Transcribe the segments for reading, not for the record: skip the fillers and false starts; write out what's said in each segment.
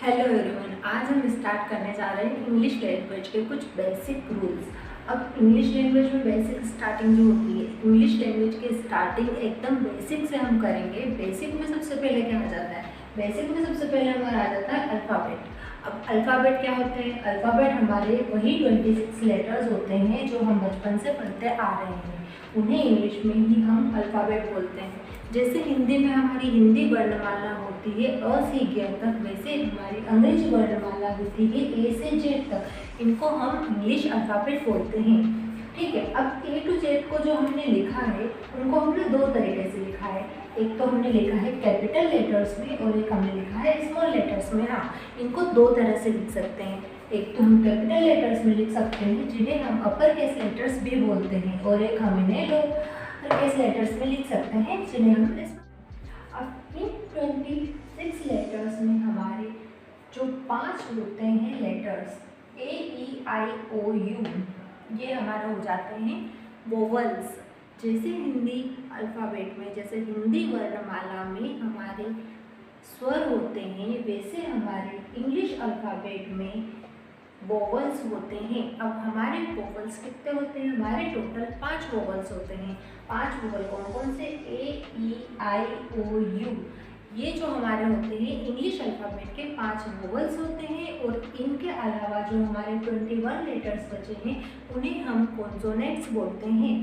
Hello everyone, आज हम start करने जा रहे हैं इंग्लिश लैंग्वेज के कुछ बेसिक रूल्स। अब इंग्लिश लैंग्वेज में बेसिक स्टार्टिंग जो होती है, इंग्लिश लैंग्वेज की स्टार्टिंग एकदम बेसिक से हम करेंगे। बेसिक में सबसे पहले क्या आ जाता है? बेसिक में सबसे पहले हमारा आ जाता है अल्फ़ाबेट। अब अल्फ़ाबेट क्या होते हैं? अल्फ़ाबेट हमारे वही 26 लेटर्स होते हैं जो हम बचपन से पढ़ते आ रहे हैं, उन्हें इंग्लिश में ही हम अल्फ़ाबेट बोलते हैं। जैसे हिंदी में हमारी हिंदी वर्णमाला होती है अ से ज्ञ तक, वैसे हमारी अंग्रेजी वर्णमाला होती है ए से जेड तक। इनको हम इंग्लिश अल्फ़ाबेट बोलते हैं। ठीक है, अब ए टू जेड को जो हमने लिखा है उनको हमने दो तरीके से लिखा है। एक तो हमने लिखा है कैपिटल लेटर्स में और एक हमने लिखा है स्मॉल लेटर्स में। हाँ, इनको दो तरह से लिख सकते हैं। एक तो हम कैपिटल लेटर्स में लिख सकते हैं जिन्हें हम अपर केस लेटर्स भी बोलते हैं, और एक हम इन्हें लोअर केस लेटर्स में लिख सकते हैं जिन्हें हम अपनी 26 लेटर्स में हमारे जो 5 होते हैं letters A E I O you, ये हमारे हो जाते हैं वोवल्स। जैसे हिंदी अल्फ़ाबेट में, जैसे हिंदी वर्णमाला में हमारे स्वर होते हैं, वैसे हमारे इंग्लिश अल्फ़ाबेट में वोवल्स होते हैं। अब हमारे वोवल्स कितने होते हैं? हमारे टोटल 5 वोवल्स होते हैं। 5 वोवल कौन कौन से? ए ई आई ओ यू। ये जो हमारे होते हैं इंग्लिश अल्फ़ाबेट के 5 वोवल्स होते हैं, और इनके अलावा जो हमारे 21 लेटर्स बचे हैं उन्हें हम कॉन्सोनेंट्स बोलते हैं।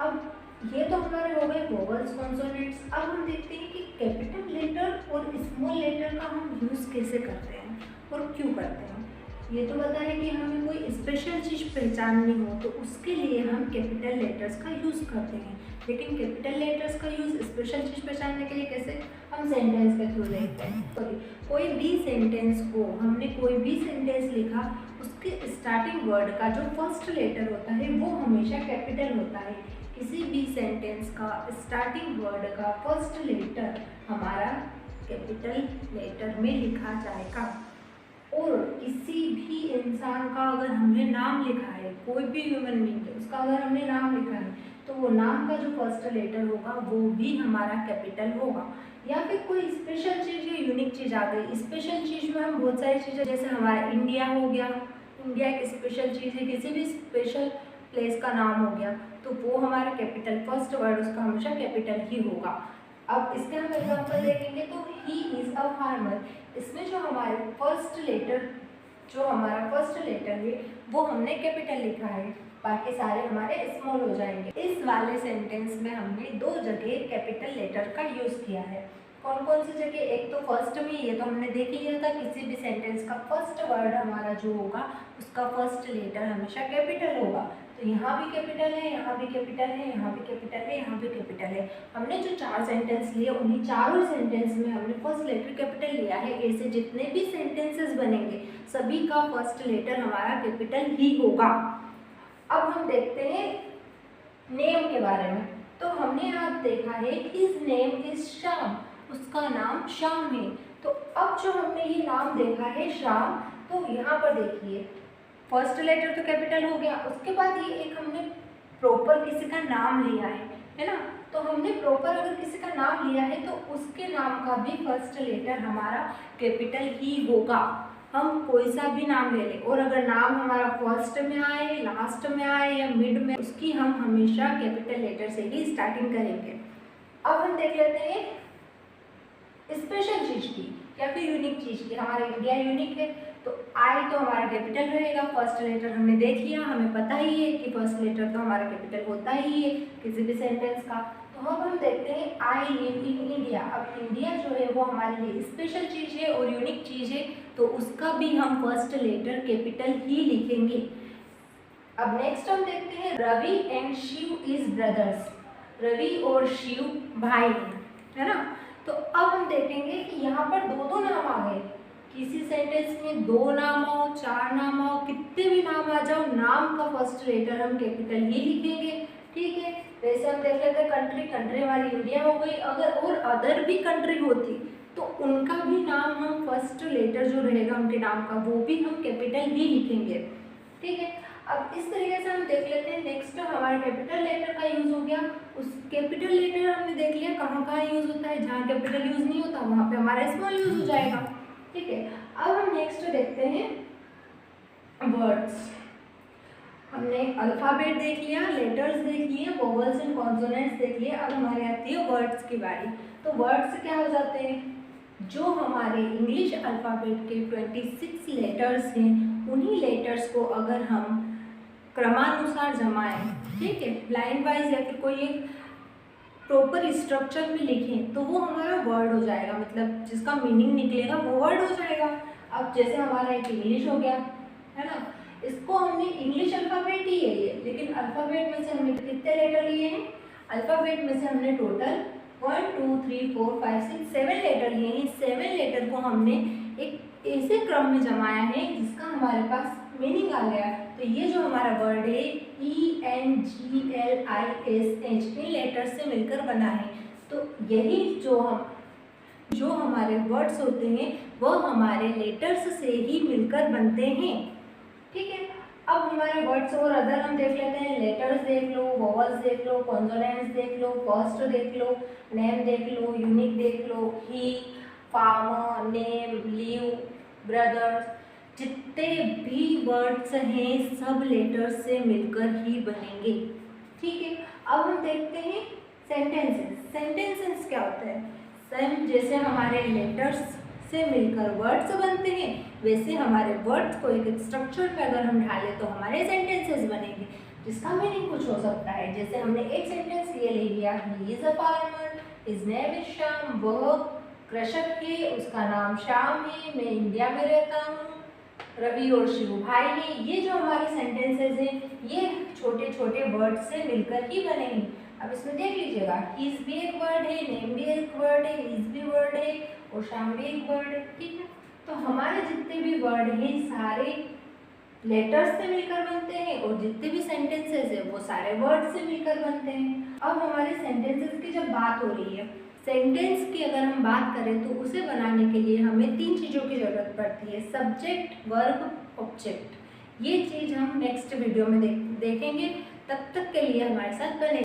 अब ये तो हमारे हो गए वोवल्स, कॉन्सोनेंट्स। अब हम देखते हैं कि कैपिटल लेटर और स्मॉल लेटर का हम यूज़ कैसे करते हैं और क्यों करते हैं। ये तो पता है कि हमें कोई स्पेशल चीज़ पहचाननी हो तो उसके लिए हम कैपिटल लेटर्स का यूज़ करते हैं। लेकिन कैपिटल लेटर्स का यूज़ स्पेशल चीज़ पहचानने के लिए कैसे? हम सेंटेंस के थ्रू लेते हैं। कोई भी सेंटेंस को, हमने कोई भी सेंटेंस लिखा, उसके स्टार्टिंग वर्ड का जो फर्स्ट लेटर होता है वो हमेशा कैपिटल होता है। किसी भी सेंटेंस का स्टार्टिंग वर्ड का फर्स्ट लेटर हमारा कैपिटल लेटर में लिखा जाएगा। और किसी भी इंसान का अगर हमने नाम लिखा है, कोई भी ह्यूमन बीइंग है, उसका अगर हमने नाम लिखा है तो वो नाम का जो फर्स्ट लेटर होगा वो भी हमारा कैपिटल होगा। या फिर कोई स्पेशल चीज़ या यूनिक चीज़ आ गई। स्पेशल चीज़ में हम बहुत सारी चीज़ें, जैसे हमारा इंडिया हो गया, इंडिया एक स्पेशल चीज़ है, किसी भी स्पेशल प्लेस का नाम हो गया तो वो हमारा कैपिटल, फर्स्ट वर्ड उसका हमेशा कैपिटल ही होगा। अब इसके हम एग्जाम्पल देखेंगे तो ही इज़ अ फार्मर। इसमें जो हमारे फर्स्ट लेटर, जो हमारा फर्स्ट लेटर है वो हमने कैपिटल लिखा है, बाकी सारे हमारे स्मॉल हो जाएंगे। इस वाले सेंटेंस में हमने दो जगह कैपिटल लेटर का यूज़ किया है। कौन कौन सी जगह? एक तो फर्स्ट में, ये तो हमने देख लिया था, किसी भी सेंटेंस का फर्स्ट वर्ड हमारा जो होगा उसका फर्स्ट लेटर हमेशा कैपिटल होगा। तो यहाँ भी कैपिटल है, यहाँ भी कैपिटल है, यहाँ भी कैपिटल है, यहाँ भी कैपिटल है। हमने जो 4 सेंटेंस लिए उन्हीं चारों सेंटेंस में हमने फर्स्ट लेटर कैपिटल लिया है। ऐसे जितने भी सेंटेंसेस बनेंगे सभी का फर्स्ट लेटर हमारा कैपिटल ही होगा। अब हम देखते हैं नेम के बारे में। तो हमने यहाँ देखा है हिज नेम इज श्याम, उसका नाम श्याम है। तो अब जो हमने ये नाम देखा है श्याम, तो यहाँ पर देखिए फर्स्ट लेटर तो कैपिटल हो गया, उसके बाद ये एक हमने प्रॉपर किसी का नाम लिया है ना। तो हमने प्रॉपर अगर किसी का नाम लिया है तो उसके नाम का भी फर्स्ट लेटर हमारा कैपिटल ही होगा। हम कोई सा भी नाम ले लें, और अगर नाम हमारा फर्स्ट में आए, लास्ट में आए या मिड में, उसकी हम हमेशा कैपिटल लेटर से ही स्टार्टिंग करेंगे। अब हम देख लेते हैं स्पेशल चीज़ की या फिर यूनिक चीज़ की। हमारा इंडिया यूनिक है तो आई तो हमारा कैपिटल रहेगा। फर्स्ट लेटर हमने देख लिया, हमें पता ही है कि फर्स्ट लेटर तो हमारा कैपिटल होता ही है किसी भी सेंटेंस का। तो अब हम देखते हैं आई लिव इन इंडिया। अब इंडिया जो है वो हमारे लिए स्पेशल चीज़ है और यूनिक चीज़ है, तो उसका भी हम फर्स्ट लेटर कैपिटल ही लिखेंगे। अब नेक्स्ट हम देखते हैं Ravi and Shiv is brothers. Ravi और शिव भाई है ना। तो अब हम देखेंगे कि यहाँ पर दो दो नाम आ गए। किसी सेंटेंस में 2 नाम आओ, 4 नाम आओ, कितने भी नाम आ जाओ, नाम का फर्स्ट लेटर हम कैपिटल ही लिखेंगे। ठीक है, वैसे हम देख लेते हैं कंट्री। कंट्री हमारी इंडिया हो गई। अगर और अदर भी कंट्री होती तो उनका भी नाम हम फर्स्ट लेटर जो रहेगा उनके नाम का वो भी हम कैपिटल ही लिखेंगे। ठीक है, अब इस तरीके से हम देख लेते हैं। नेक्स्ट हमारा कैपिटल लेटर का यूज़ हो गया। उस कैपिटल लेटर हमने देख लिया कहाँ कहाँ यूज़ होता है। जहाँ कैपिटल यूज़ नहीं होता वहाँ पे हमारा स्मॉल यूज़ हो जाएगा। ठीक है, अब हम नेक्स्ट देखते हैं वर्ड्स। हमने अल्फ़ाबेट देख लिया, लेटर्स देख लिए, वोवेल्स एंड कॉन्सोनेंट्स देख लिए। अब हमारे आती है वर्ड्स की बारी। तो वर्ड्स क्या हो जाते हैं, जो हमारे इंग्लिश अल्फ़ाबेट के 26 लेटर्स हैं, उन्हीं लेटर्स को अगर हम क्रमानुसार जमाएं, ठीक है, लाइन वाइज या फिर कोई एक प्रॉपर स्ट्रक्चर में लिखें, तो वो हमारा वर्ड हो जाएगा, मतलब जिसका मीनिंग निकलेगा वो वर्ड हो जाएगा। अब जैसे हमारा एक इंग्लिश हो गया, है ना, इसको हमने इंग्लिश अल्फ़ाबेट ही है ये, लेकिन अल्फ़ाबेट में से हमने कितने लेटर लिए हैं, अल्फ़ाबेट में से हमने टोटल 1 2 3 4 5 6 7 लेटर लिए हैं। 7 लेटर को हमने एक ऐसे क्रम में जमाया है जिसका हमारे पास मीनिंग आ गया। तो ये जो हमारा वर्ड है ENGLISH, इन लेटर से मिलकर बना है। तो यही जो हमारे वर्ड्स होते हैं वह हमारे लेटर्स से ही मिलकर बनते हैं, ठीक है। अब हमारे वर्ड्स और अदर हम देख लेते हैं। लेटर्स देख लो, वोवेल्स देख लो, कॉन्सोनेंट्स देख लो, फर्स्ट देख लो, नेम देख लो, यूनिक देख लो, ही, फार्मर, नेम, लीव, ब्रदर्स, जितने भी वर्ड्स हैं सब लेटर्स से मिलकर ही बनेंगे, ठीक है। अब हम देखते हैं सेंटेंसेस। सेंटेंसेस क्या होता है, सेम जैसे हमारे लेटर्स से मिलकर वर्ड्स बनते हैं, वैसे हमारे वर्ड्स को एक स्ट्रक्चर में अगर हम डालें तो हमारे सेंटेंसेस बनेंगे, जिसका मीनिंग कुछ हो सकता है। जैसे हमने एक सेंटेंस ये ले लिया, he is a farmer, his name is Shyam, वह कृषक है, उसका नाम श्याम है, मैं इंडिया में रहता हूँ, रवि और शिव भाई हैं। ये जो हमारे सेंटेंसेस हैं ये छोटे छोटे वर्ड से मिलकर ही बने हैं। अब इसमें देख लीजिएगा, हीज भी एक वर्ड है, नेम भी एक वर्ड है, हिज भी वर्ड है और श्याम भी एक वर्ड है, ठीक है। तो हमारे जितने भी वर्ड हैं सारे लेटर्स से मिलकर बनते हैं और जितने भी सेंटेंसेस है वो सारे वर्ड से मिलकर बनते हैं। अब हमारे सेंटेंसेस की जब बात हो रही है, सेंटेंस की अगर हम बात करें तो उसे बनाने के लिए हमें 3 चीज़ों की ज़रूरत पड़ती है, सब्जेक्ट, वर्ब, ऑब्जेक्ट। ये चीज़ हम नेक्स्ट वीडियो में देखेंगे। तब तक के लिए हमारे साथ बने